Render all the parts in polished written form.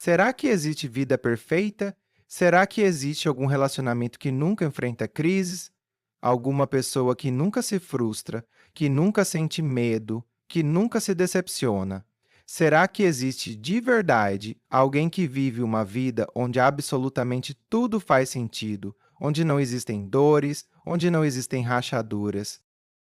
Será que existe vida perfeita? Será que existe algum relacionamento que nunca enfrenta crises? Alguma pessoa que nunca se frustra, que nunca sente medo, que nunca se decepciona? Será que existe de verdade alguém que vive uma vida onde absolutamente tudo faz sentido, onde não existem dores, onde não existem rachaduras?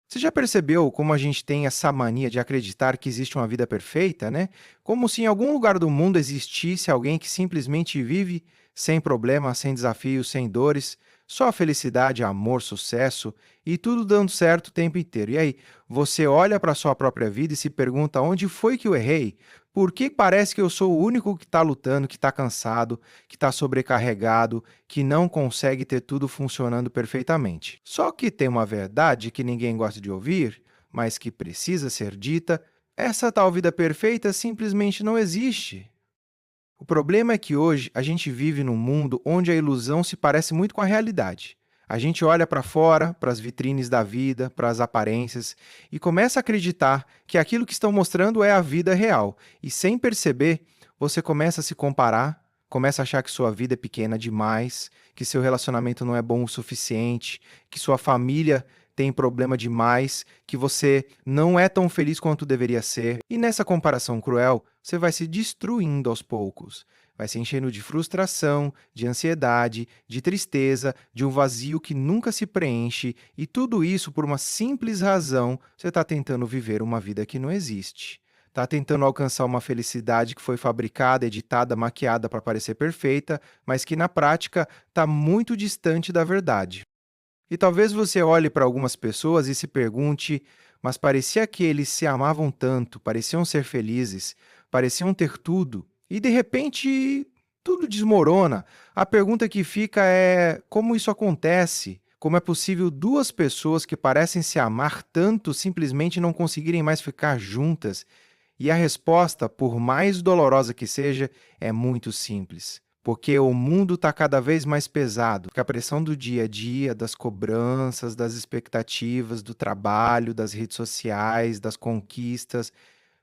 Você já percebeu como a gente tem essa mania de acreditar que existe uma vida perfeita, né? Como se em algum lugar do mundo existisse alguém que simplesmente vive sem problemas, sem desafios, sem dores, só felicidade, amor, sucesso e tudo dando certo o tempo inteiro. E aí, você olha para a sua própria vida e se pergunta onde foi que eu errei? Por que parece que eu sou o único que está lutando, que está cansado, que está sobrecarregado, que não consegue ter tudo funcionando perfeitamente? Só que tem uma verdade que ninguém gosta de ouvir, mas que precisa ser dita: essa tal vida perfeita simplesmente não existe. O problema é que hoje a gente vive num mundo onde a ilusão se parece muito com a realidade. A gente olha para fora, para as vitrines da vida, para as aparências, e começa a acreditar que aquilo que estão mostrando é a vida real. E sem perceber, você começa a se comparar, começa a achar que sua vida é pequena demais, que seu relacionamento não é bom o suficiente, que sua família tem problema demais, que você não é tão feliz quanto deveria ser. E nessa comparação cruel, você vai se destruindo aos poucos. Vai se enchendo de frustração, de ansiedade, de tristeza, de um vazio que nunca se preenche, e tudo isso por uma simples razão: você está tentando viver uma vida que não existe. Está tentando alcançar uma felicidade que foi fabricada, editada, maquiada para parecer perfeita, mas que na prática está muito distante da verdade. E talvez você olhe para algumas pessoas e se pergunte: mas parecia que eles se amavam tanto, pareciam ser felizes, pareciam ter tudo, e de repente tudo desmorona. A pergunta que fica é: como isso acontece? Como é possível duas pessoas que parecem se amar tanto simplesmente não conseguirem mais ficar juntas? E a resposta, por mais dolorosa que seja, é muito simples. Porque o mundo está cada vez mais pesado, porque a pressão do dia a dia, das cobranças, das expectativas, do trabalho, das redes sociais, das conquistas,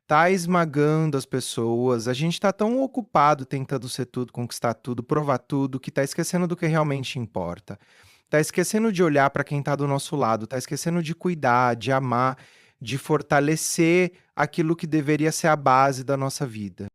está esmagando as pessoas. A gente está tão ocupado tentando ser tudo, conquistar tudo, provar tudo, que está esquecendo do que realmente importa. Está esquecendo de olhar para quem está do nosso lado, está esquecendo de cuidar, de amar, de fortalecer aquilo que deveria ser a base da nossa vida.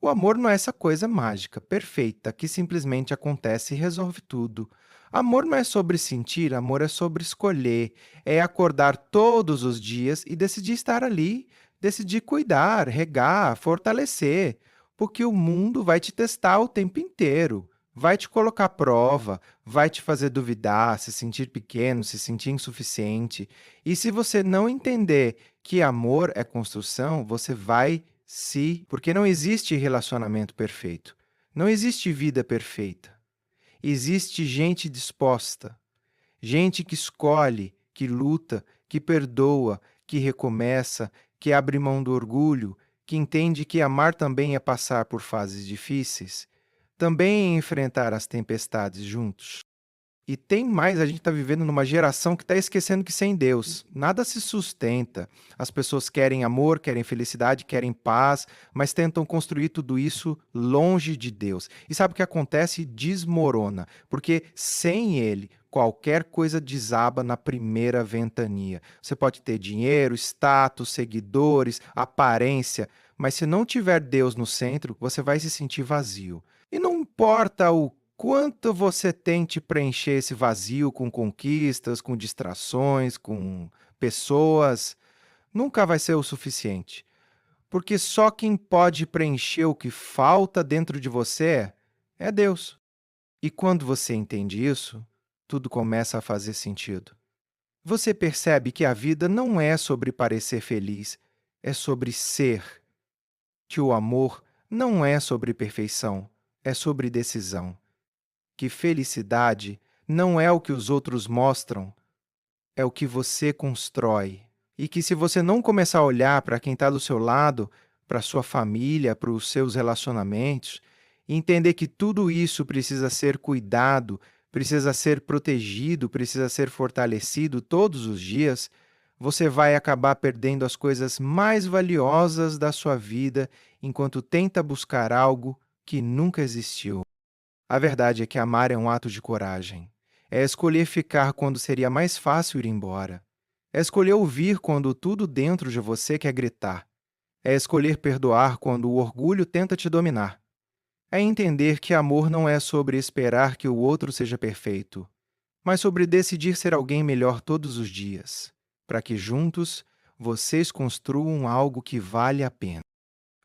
O amor não é essa coisa mágica, perfeita, que simplesmente acontece e resolve tudo. Amor não é sobre sentir, amor é sobre escolher. É acordar todos os dias e decidir estar ali, decidir cuidar, regar, fortalecer. Porque o mundo vai te testar o tempo inteiro. Vai te colocar à prova, vai te fazer duvidar, se sentir pequeno, se sentir insuficiente. E se você não entender que amor é construção, você vai porque não existe relacionamento perfeito. Não existe vida perfeita. Existe gente disposta, gente que escolhe, que luta, que perdoa, que recomeça, que abre mão do orgulho, que entende que amar também é passar por fases difíceis, também é enfrentar as tempestades juntos. E tem mais, a gente está vivendo numa geração que está esquecendo que sem Deus nada se sustenta. As pessoas querem amor, querem felicidade, querem paz, mas tentam construir tudo isso longe de Deus. E sabe o que acontece? Desmorona, porque sem Ele, qualquer coisa desaba na primeira ventania. Você pode ter dinheiro, status, seguidores, aparência, mas se não tiver Deus no centro, você vai se sentir vazio. E não importa o quanto você tente preencher esse vazio com conquistas, com distrações, com pessoas, nunca vai ser o suficiente. Porque só quem pode preencher o que falta dentro de você é Deus. E quando você entende isso, tudo começa a fazer sentido. Você percebe que a vida não é sobre parecer feliz, é sobre ser. Que o amor não é sobre perfeição, é sobre decisão. Que felicidade não é o que os outros mostram, é o que você constrói. E que se você não começar a olhar para quem está do seu lado, para sua família, para os seus relacionamentos, e entender que tudo isso precisa ser cuidado, precisa ser protegido, precisa ser fortalecido todos os dias, você vai acabar perdendo as coisas mais valiosas da sua vida enquanto tenta buscar algo que nunca existiu. A verdade é que amar é um ato de coragem. É escolher ficar quando seria mais fácil ir embora. É escolher ouvir quando tudo dentro de você quer gritar. É escolher perdoar quando o orgulho tenta te dominar. É entender que amor não é sobre esperar que o outro seja perfeito, mas sobre decidir ser alguém melhor todos os dias, para que juntos vocês construam algo que vale a pena.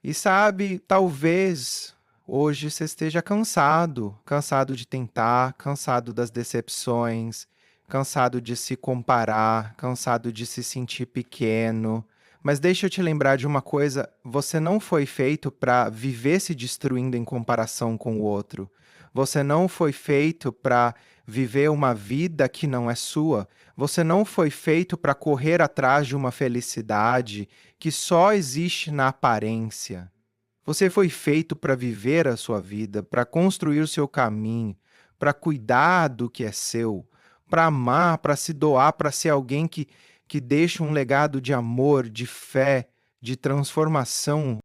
E sabe, talvez hoje você esteja cansado, cansado de tentar, cansado das decepções, cansado de se comparar, cansado de se sentir pequeno. Mas deixa eu te lembrar de uma coisa: você não foi feito para viver se destruindo em comparação com o outro. Você não foi feito para viver uma vida que não é sua. Você não foi feito para correr atrás de uma felicidade que só existe na aparência. Você foi feito para viver a sua vida, para construir o seu caminho, para cuidar do que é seu, para amar, para se doar, para ser alguém que deixa um legado de amor, de fé, de transformação.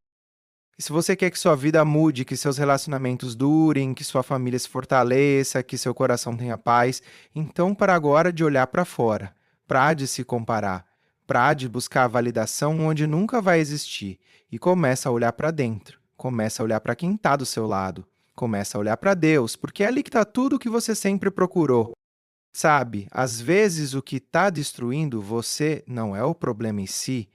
E se você quer que sua vida mude, que seus relacionamentos durem, que sua família se fortaleça, que seu coração tenha paz, então para agora de olhar para fora, para de se comparar, para de buscar a validação onde nunca vai existir e começa a olhar para dentro, começa a olhar para quem está do seu lado, começa a olhar para Deus, porque é ali que está tudo o que você sempre procurou. Sabe, às vezes o que está destruindo você não é o problema em si,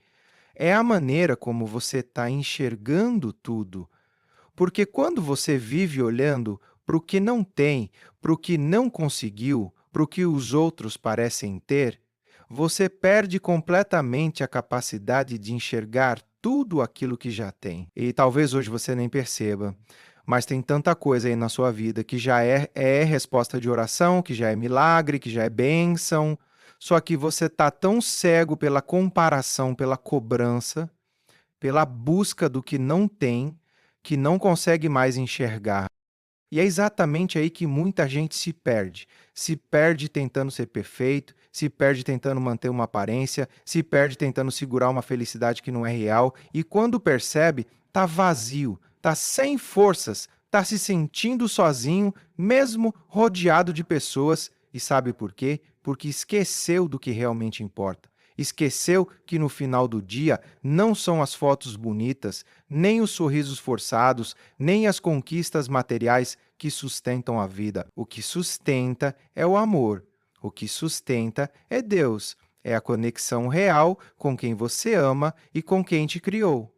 é a maneira como você está enxergando tudo. Porque quando você vive olhando para o que não tem, para o que não conseguiu, para o que os outros parecem ter, você perde completamente a capacidade de enxergar tudo aquilo que já tem. E talvez hoje você nem perceba, mas tem tanta coisa aí na sua vida que já é resposta de oração, que já é milagre, que já é bênção. Só que você está tão cego pela comparação, pela cobrança, pela busca do que não tem, que não consegue mais enxergar. E é exatamente aí que muita gente se perde. Se perde tentando ser perfeito, se perde tentando manter uma aparência, se perde tentando segurar uma felicidade que não é real, e quando percebe, tá vazio, tá sem forças, tá se sentindo sozinho, mesmo rodeado de pessoas. E sabe por quê? Porque esqueceu do que realmente importa. Esqueceu que no final do dia não são as fotos bonitas, nem os sorrisos forçados, nem as conquistas materiais que sustentam a vida. O que sustenta é o amor. O que sustenta é Deus. É a conexão real com quem você ama e com quem te criou.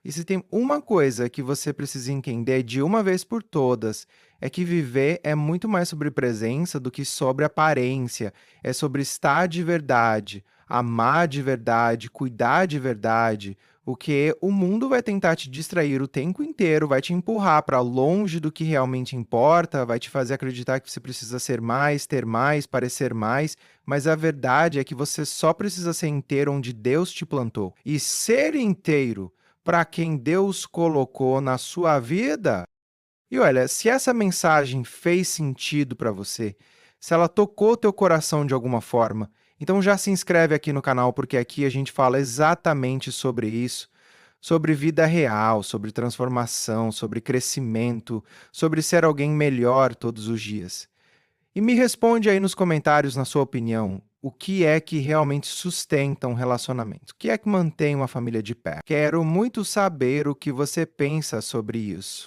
E se tem uma coisa que você precisa entender de uma vez por todas, é que viver é muito mais sobre presença do que sobre aparência. É sobre estar de verdade, amar de verdade, cuidar de verdade. O que o mundo vai tentar te distrair o tempo inteiro, vai te empurrar para longe do que realmente importa, vai te fazer acreditar que você precisa ser mais, ter mais, parecer mais, mas a verdade é que você só precisa ser inteiro onde Deus te plantou. E ser inteiro para quem Deus colocou na sua vida. E olha, se essa mensagem fez sentido para você, se ela tocou teu coração de alguma forma, então já se inscreve aqui no canal, porque aqui a gente fala exatamente sobre isso, sobre vida real, sobre transformação, sobre crescimento, sobre ser alguém melhor todos os dias. E me responde aí nos comentários, na sua opinião, o que é que realmente sustenta um relacionamento? O que é que mantém uma família de pé? Quero muito saber o que você pensa sobre isso.